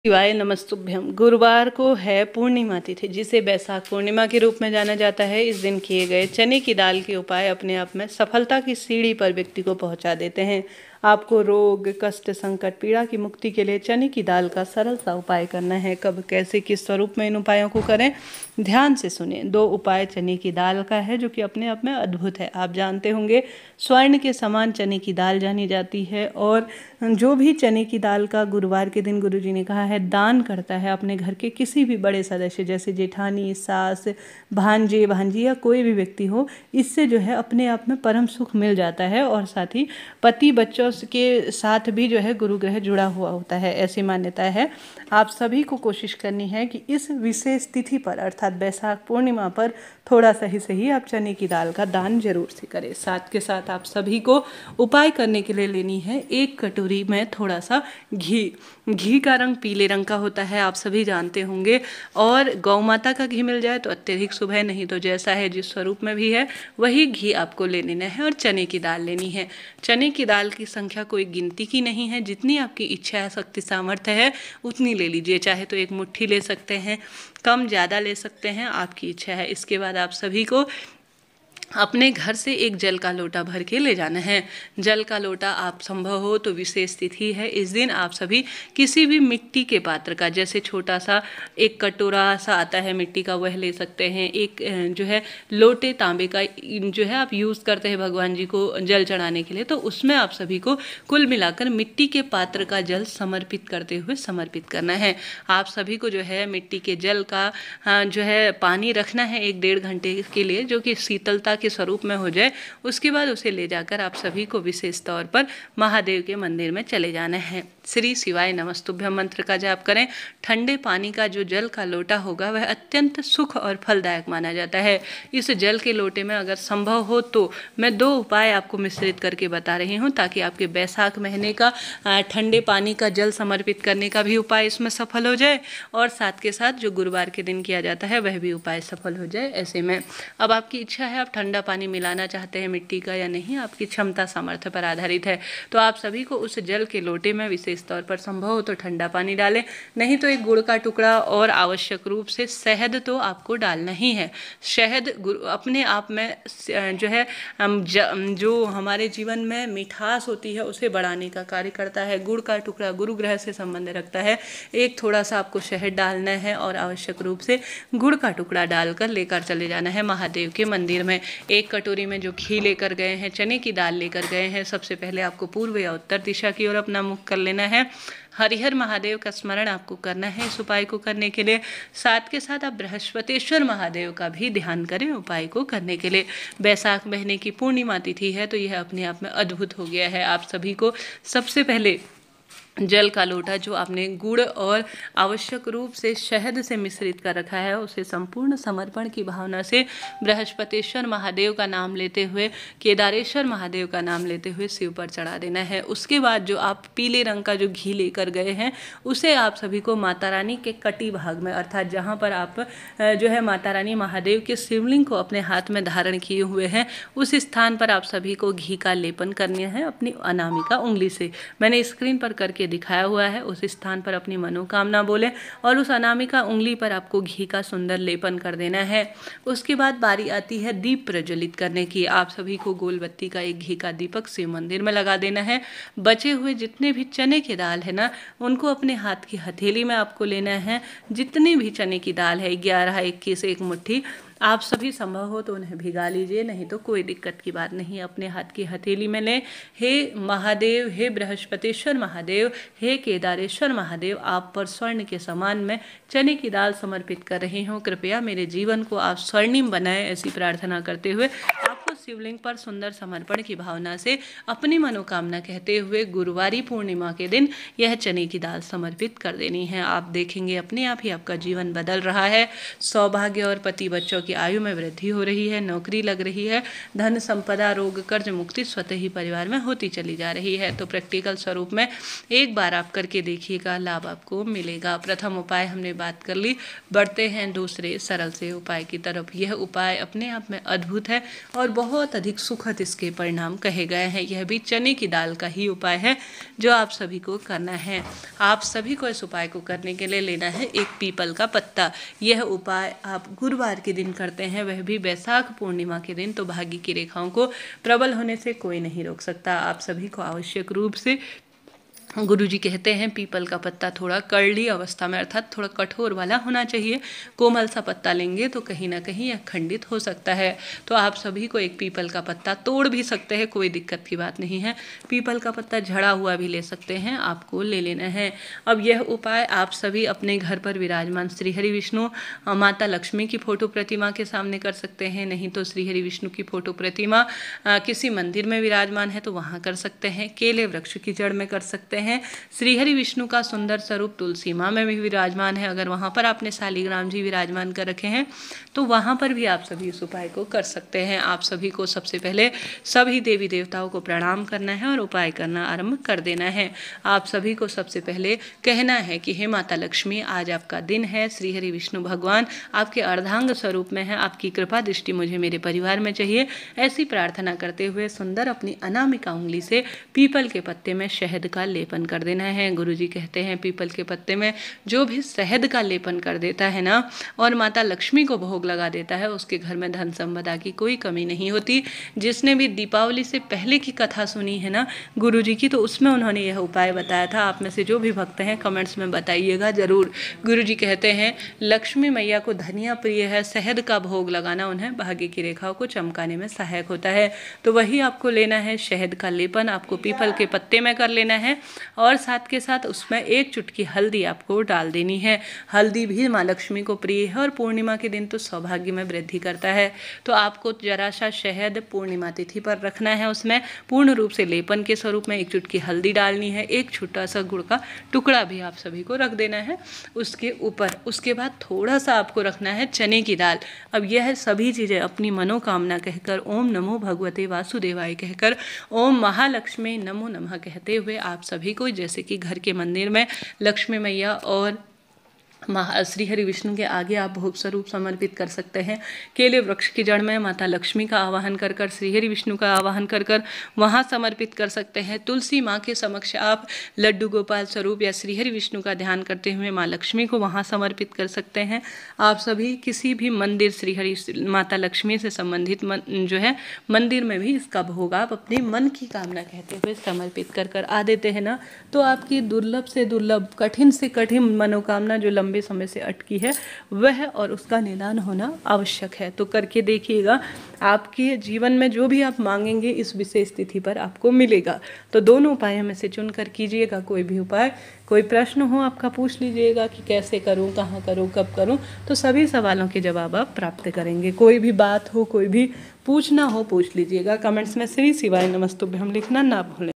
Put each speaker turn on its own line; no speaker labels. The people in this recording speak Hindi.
शिवाय नमस्तुभ्यम। गुरुवार को है पूर्णिमा तिथि, जिसे बैसाख पूर्णिमा के रूप में जाना जाता है। इस दिन किए गए चने की दाल के उपाय अपने आप में सफलता की सीढ़ी पर व्यक्ति को पहुंचा देते हैं। आपको रोग, कष्ट, संकट, पीड़ा की मुक्ति के लिए चने की दाल का सरल सा उपाय करना है। कब, कैसे, किस स्वरूप में इन उपायों को करें, ध्यान से सुने। 2 उपाय चने की दाल का है, जो कि अपने आप में अद्भुत है। आप जानते होंगे, स्वर्ण के समान चने की दाल जानी जाती है। और जो भी चने की दाल का गुरुवार के दिन गुरुजी ने कहा है दान करता है अपने घर के किसी भी बड़े सदस्य, जैसे जेठानी, सास, भांजे, भांजी या कोई भी व्यक्ति हो, इससे जो है अपने आप में परम सुख मिल जाता है। और साथ ही पति बच्चों के साथ भी जो है गुरु ग्रह जुड़ा हुआ होता है, ऐसी मान्यता है। आप सभी को कोशिश करनी है कि इस विशेष तिथि पर अर्थात बैसाख पूर्णिमा पर थोड़ा सा ही सही आप चने की दाल का दान जरूर से करें। साथ के साथ आप सभी को उपाय करने के लिए लेनी है 1 कटोरी में थोड़ा सा घी का रंग पीले रंग का होता है, आप सभी जानते होंगे। और गौ माता का घी मिल जाए तो अत्यधिक शुभ है, नहीं तो जैसा है जिस स्वरूप में भी है वही घी आपको ले लेना है। और चने की दाल लेनी है। चने की दाल की संख्या कोई गिनती की नहीं है, जितनी आपकी इच्छा, शक्ति, सामर्थ्य है उतनी ले लीजिए। चाहे तो 1 मुट्ठी ले सकते हैं, कम ज़्यादा ले सकते हैं, आपकी इच्छा है। इसके बाद आप सभी को अपने घर से 1 जल का लोटा भर के ले जाना है। जल का लोटा आप संभव हो तो, विशेष तिथि है इस दिन, आप सभी किसी भी मिट्टी के पात्र का, जैसे छोटा सा 1 कटोरा सा आता है मिट्टी का, वह ले सकते हैं। एक जो है लोटे तांबे का जो है आप यूज़ करते हैं भगवान जी को जल चढ़ाने के लिए, तो उसमें आप सभी को कुल मिलाकर मिट्टी के पात्र का जल समर्पित करते हुए समर्पित करना है। आप सभी को जो है मिट्टी के जल का जो है पानी रखना है 1-1.5 घंटे के लिए, जो कि शीतलता के स्वरूप में हो जाए। उसके बाद उसे ले जाकर आप सभी को विशेष तौर पर महादेव के मंदिर में चले जाना है। श्री शिवाय नमस्तुभ्यम मंत्र का जाप करें। ठंडे पानी का जो जल का लोटा होगा वह अत्यंत सुख और फलदायक माना जाता है। इस जल के लोटे में अगर संभव हो तो मैं 2 उपाय आपको मिश्रित करके बता रही हूँ, ताकि आपके बैसाख महीने का ठंडे पानी का जल समर्पित करने का भी उपाय इसमें सफल हो जाए, और साथ के साथ जो गुरुवार के दिन किया जाता है वह भी उपाय सफल हो जाए। ऐसे में अब आपकी इच्छा है, आप ठंडा पानी मिलाना चाहते हैं मिट्टी का या नहीं, आपकी क्षमता सामर्थ्य पर आधारित है। तो आप सभी को उस जल के लोटे में विशेष तौर पर संभव हो तो ठंडा पानी डालें, नहीं तो 1 गुड़ का टुकड़ा, और आवश्यक रूप से शहद तो आपको डालना ही है। शहद अपने आप में जो है जो हमारे जीवन में मिठास होती है उसे बढ़ाने का कार्य करता है। गुड़ का टुकड़ा गुरु ग्रह से संबंध रखता है। 1 थोड़ा सा आपको शहद डालना है और आवश्यक रूप से गुड़ का टुकड़ा डालकर लेकर चले जाना है महादेव के मंदिर में। 1 कटोरी में जो घी लेकर गए हैं, चने की दाल लेकर गए हैं, सबसे पहले आपको पूर्व या उत्तर दिशा की ओर अपना मुख कर लेना है। हरिहर महादेव का स्मरण आपको करना है इस उपाय को करने के लिए। साथ के साथ आप बृहस्पतिश्वर महादेव का भी ध्यान करें उपाय को करने के लिए। बैसाख महीने की पूर्णिमा तिथि है, तो यह अपने आप में अद्भुत हो गया है। आप सभी को सबसे पहले जल का लोटा जो आपने गुड़ और आवश्यक रूप से शहद से मिश्रित कर रखा है, उसे संपूर्ण समर्पण की भावना से बृहस्पतिश्वर महादेव का नाम लेते हुए, केदारेश्वर महादेव का नाम लेते हुए शिव पर चढ़ा देना है। उसके बाद जो आप पीले रंग का जो घी लेकर गए हैं, उसे आप सभी को माता रानी के कटी भाग में, अर्थात जहाँ पर आप जो है माता रानी महादेव के शिवलिंग को अपने हाथ में धारण किए हुए हैं, उस स्थान पर आप सभी को घी का लेपन करना है अपनी अनामिका उंगली से। मैंने स्क्रीन पर करके दिखाया हुआ है, उस स्थान पर अपनी मनोकामना बोलें और उस अनामिका उंगली पर आपको घी का सुंदर लेपन कर देना है। उसके बाद बारी आती है दीप प्रज्वलित करने की। आप सभी को गोल बत्ती का 1 घी का दीपक शिव मंदिर में लगा देना है। बचे हुए जितने भी चने की दाल है ना, उनको अपने हाथ की हथेली में आपको लेना है। जितनी भी चने की दाल है 11, 21, 1 मुट्ठी, आप सभी संभव हो तो उन्हें भिगा लीजिए, नहीं तो कोई दिक्कत की बात नहीं, अपने हाथ की हथेली में लें। हे महादेव, हे बृहस्पतिश्वर महादेव, हे केदारेश्वर महादेव, आप पर स्वर्ण के समान मैं चने की दाल समर्पित कर रही हूँ। कृपया मेरे जीवन को आप स्वर्णिम बनाएं, ऐसी प्रार्थना करते हुए आपको शिवलिंग पर सुंदर समर्पण की भावना से अपनी मनोकामना कहते हुए गुरुवारी पूर्णिमा के दिन यह चने की दाल समर्पित कर देनी है। आप देखेंगे अपने आप ही आपका जीवन बदल रहा है। सौभाग्य और पति बच्चों की आयु में वृद्धि हो रही है, नौकरी लग रही है, धन संपदा, रोग, कर्ज मुक्ति स्वतः ही परिवार में होती चली जा रही है। तो प्रैक्टिकल स्वरूप में एक बार आप करके देखिएगा, लाभ आपको मिलेगा। प्रथम उपाय हमने बात कर ली, बढ़ते हैं दूसरे सरल से उपाय की तरफ। यह उपाय अपने आप में अद्भुत है और बहुत बहुत अधिक सुखद इसके परिणाम कहे गए हैं। यह भी चने की दाल का ही उपाय है जो आप सभी को करना है। आप सभी को इस उपाय को करने के लिए लेना है एक पीपल का पत्ता। यह उपाय आप गुरुवार के दिन करते हैं, वह भी बैसाख पूर्णिमा के दिन, तो भाग्य की रेखाओं को प्रबल होने से कोई नहीं रोक सकता। आप सभी को आवश्यक रूप से गुरुजी कहते हैं पीपल का पत्ता थोड़ा करली अवस्था में अर्थात थोड़ा कठोर वाला होना चाहिए। कोमल सा पत्ता लेंगे तो कहीं ना कहीं यह खंडित हो सकता है। तो आप सभी को एक पीपल का पत्ता तोड़ भी सकते हैं, कोई दिक्कत की बात नहीं है। पीपल का पत्ता झड़ा हुआ भी ले सकते हैं, आपको ले लेना है। अब यह उपाय आप सभी अपने घर पर विराजमान श्री हरि विष्णु माता लक्ष्मी की फोटो प्रतिमा के सामने कर सकते हैं। नहीं तो श्री हरि विष्णु की फोटो प्रतिमा किसी मंदिर में विराजमान है तो वहाँ कर सकते हैं। केले वृक्ष की जड़ में कर सकते हैं। श्री हरि विष्णु का सुंदर स्वरूप तुलसी माँ में भी विराजमान है। अगर वहां पर आपने शालिग्राम जी विराजमान कर रखे हैं तो वहां पर भी आप सभी इस उपाय को कर सकते हैं। आप सभी को सबसे पहले सभी देवी देवताओं को प्रणाम करना है और उपाय करना आरंभ कर देना है। आप सभी को सबसे पहले कहना है कि हे माता लक्ष्मी, आज आपका दिन है। श्री हरि विष्णु भगवान आपके अर्धांग स्वरूप में है, आपकी कृपा दृष्टि मुझे मेरे परिवार में चाहिए। ऐसी प्रार्थना करते हुए सुंदर अपनी अनामिका उंगली से पीपल के पत्ते में शहद का लेपन कर देना है। गुरुजी कहते हैं पीपल के पत्ते में जो भी शहद का लेपन कर देता है ना और माता लक्ष्मी को भोग लगा देता है, उसके घर में धन संपदा की कोई कमी नहीं होती। जिसने भी दीपावली से पहले की कथा सुनी है ना गुरुजी की, तो उसमें उन्होंने यह उपाय बताया था। आप में से जो भी भक्त हैं कमेंट्स में बताइएगा जरूर। गुरुजी कहते हैं लक्ष्मी मैया को धनिया प्रिय है, शहद का भोग लगाना उन्हें भाग्य की रेखाओं को चमकाने में सहायक होता है। तो वही आपको लेना है, शहद का लेपन आपको पीपल के पत्ते में कर लेना है और साथ के साथ उसमें एक चुटकी हल्दी आपको डाल देनी है। हल्दी भी माँ लक्ष्मी को प्रिय है और पूर्णिमा के दिन तो सौभाग्य में वृद्धि करता है। तो आपको जरा सा शहद पूर्णिमा तिथि पर रखना है, उसमें पूर्ण रूप से लेपन के स्वरूप में एक चुटकी हल्दी डालनी है। एक छोटा सा गुड़ का टुकड़ा भी आप सभी को रख देना है उसके ऊपर। उसके बाद थोड़ा सा आपको रखना है चने की दाल। अब यह सभी चीज़ें अपनी मनोकामना कहकर ओम नमो भगवते वासुदेवाय कहकर ओम महालक्ष्मी नमो नमः कहते हुए आप सभी को, जैसे कि घर के मंदिर में लक्ष्मी मैया और श्री हरि विष्णु के आगे आप भोग स्वरूप समर्पित कर सकते हैं। केले वृक्ष की जड़ में माता लक्ष्मी का आवाहन कर कर, श्री हरि विष्णु का आवाहन कर कर वहाँ समर्पित कर सकते हैं। तुलसी माँ के समक्ष आप लड्डू गोपाल स्वरूप या श्री हरि विष्णु का ध्यान करते हुए माँ लक्ष्मी को वहाँ समर्पित कर सकते हैं। आप सभी किसी भी मंदिर श्री हरि माता लक्ष्मी से संबंधित जो है मंदिर में भी इसका भोग आप अपने मन की कामना कहते हुए समर्पित कर कर आ देते हैं ना, तो आपकी दुर्लभ से दुर्लभ, कठिन से कठिन मनोकामना जो लंबे समय से अटकी है वह और उसका निदान होना आवश्यक है। तो करके देखिएगा, आपके जीवन में जो भी आप मांगेंगे इस विशेष तिथि पर आपको मिलेगा। तो दोनों उपायों में से चुनकर कीजिएगा कोई भी उपाय। कोई प्रश्न हो आपका पूछ लीजिएगा कि कैसे करूं, कहाँ करूं, कब करूं, तो सभी सवालों के जवाब आप प्राप्त करेंगे। कोई भी बात हो, कोई भी पूछना हो पूछ लीजिएगा। कमेंट्स में श्री शिवाय नमस्तुभ्यम लिखना ना भूलें।